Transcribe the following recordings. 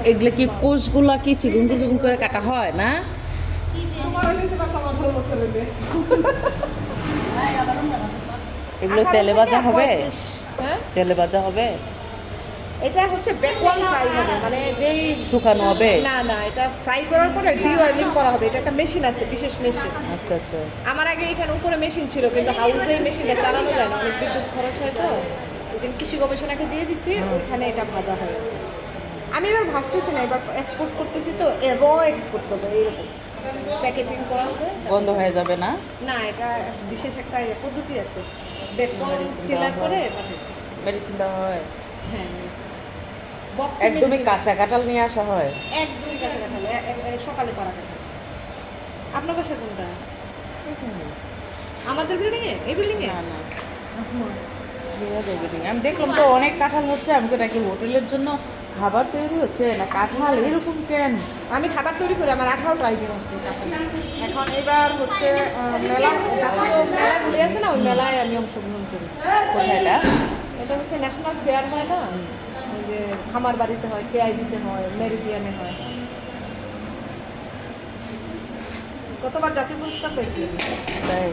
এগুলো কি কোষগুলা কি চিকুন চিকুন করে কাটা হয় না? এগুলো তেলে ভাজা হবে? হ্যাঁ, তেলে ভাজা হবে? এটা হচ্ছে বেকওয়ান ফ্রাই হবে, মানে যেই শুকানো হবে? না না, এটা ফ্রাই করার পরে ডিঅয়েলিং করা হবে। এটা একটা মেশিন আছে, বিশেষ মেশিন। আচ্ছা আচ্ছা। আমার আগে এখানে উপরে মেশিন ছিল, কিন্তু হাউসে এই মেশিনটা চালানো যায় না, অনেক বিদ্যুৎ খরচ হয়। তো ওইদিন কৃষি গবেষণাকে দিয়ে দিছি, ওইখানে এটা ভাজা হয়। আমি এবার ভাজতেছি না, এবার এক্সপোর্ট করতেছি। তো র এক্সপোর্ট করবো, এইরকম প্যাকেটিং করা হবে। বন্ধ হয়ে যাবে না? না, এটা বিশেষ একটা পদ্ধতি আছে, বেকন সিলার করে মেডিসিন দেওয়া হয়? হ্যাঁ, একদমই কাঁচা কাঁঠাল নিয়ে আসা হয়? একদমই কাঁচা কাঁঠাল, সকালে পাড়া কাঁঠাল। আপনার বাসা কোনটা? আমাদের বিল্ডিং এ, এই বিল্ডিং এ? না না, আমি দেখলাম তো অনেক কাঁঠাল হচ্ছে। আমি তো নাকি হোটেলের জন্য খাবার তৈরি হচ্ছে না, কাঁঠাল এরকম কেন? আমি খাবার তৈরি করি, আমার 18টা আইটেম আছে কাঁঠাল। এখন এবার হচ্ছে মেলা, জাতীয় মেলাগুলি আছে না, ওই মেলায় আমি অংশগ্রহণ করি। কোথায় এটা? এটা হচ্ছে ন্যাশনাল ফেয়ার হয় না, ওই যে খামার বাড়িতে হয়, কেআইবিতে হয়, মেরিডিয়ানে হয়। কতবার জাতীয় পুরস্কার পেয়েছি। তাই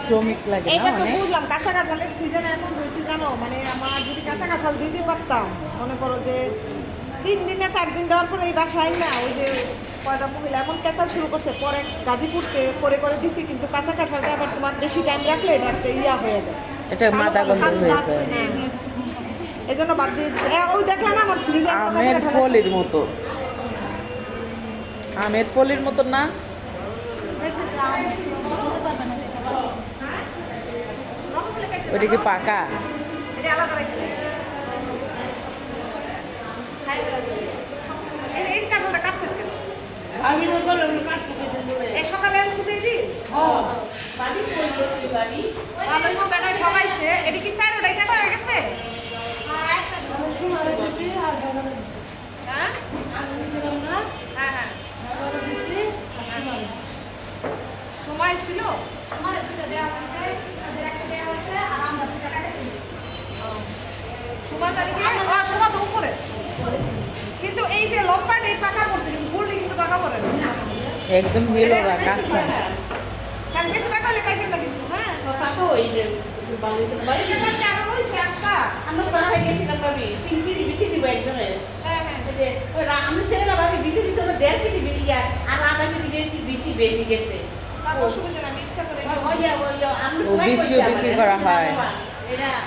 শ্রমিক লাগে না এইটা তো অনেক? বুঝলাম, কাঁচা কাঁঠালের সিজন এখন হয়েছে জানো। মানে আমার যদি কাঁচা কাঁঠাল দিতে পারতাম, মনে করো যে 3 দিন না 4 দিন দেওয়ার পরে এই বাসায় না, ওই যে কয়টা মহিলা এমন কেঁচাল শুরু করছে, পরে গাজীপুরতে করে করে দিছি। কিন্তু কাঁচা কাঁঠালটা আবার তোমার বেশি টাইম রাখলে এটা একটা ইয়া হয়ে যায়, এটা মাথা গন্ধ হয়ে যায়। এই জন্য বাদ দিয়ে দিচ্ছি। ওই দেখলে না আমার ফ্রিজে আমের ফলের মতো, আমের ফলের মতো না? ওটা কি পাকা? এটা আলাদা রাখতে এই কাঁঠালটা কাটছেন কেন? আমি তো বললাম কাটতে এই সকালে আনছি যে এটি বাড়ি কই বাড়ি আমাদের তো বেটায় ঠকাইছে। এটা কি 4টাই কাটা হয়ে গেছে? আমি সময় দিছি আর দাদা দিছি হ্যাঁ আমি ছিলাম না হ্যাঁ হ্যাঁ, দাদা দিছি আর সময় সময় ছিল। সময় তারিখে সময় তো উপরে, কিন্তু এই যে লম্বাটা এই পাকা পড়ছে, কিন্তু গোল্ডি কিন্তু পাকা পড়ে না। একদম হিলোরা কাঁচা। কারণ বেশি পাকা হলে কাটবে না কিন্তু। হ্যাঁ, টাকা ওই যে বাড়িতে বাড়ি এটা আরো রয়েছে আস্তা। আমরা তো বাড়ি গেছিলাম ভাবি 3 কেজি বেশি দিব একজনের হ্যাঁ হ্যাঁ, যে ওই আমি ছেলেরা ভাবি বেশি বেশি ওরা 1.5 কেজি বেরিয়ে আর আধা কেজি বেশি বেশি বেশি গেছে। তা তো শুনেছেন, আমি ইচ্ছা করে ওই আমি ও বিচিও বিক্রি করা হয়। এটা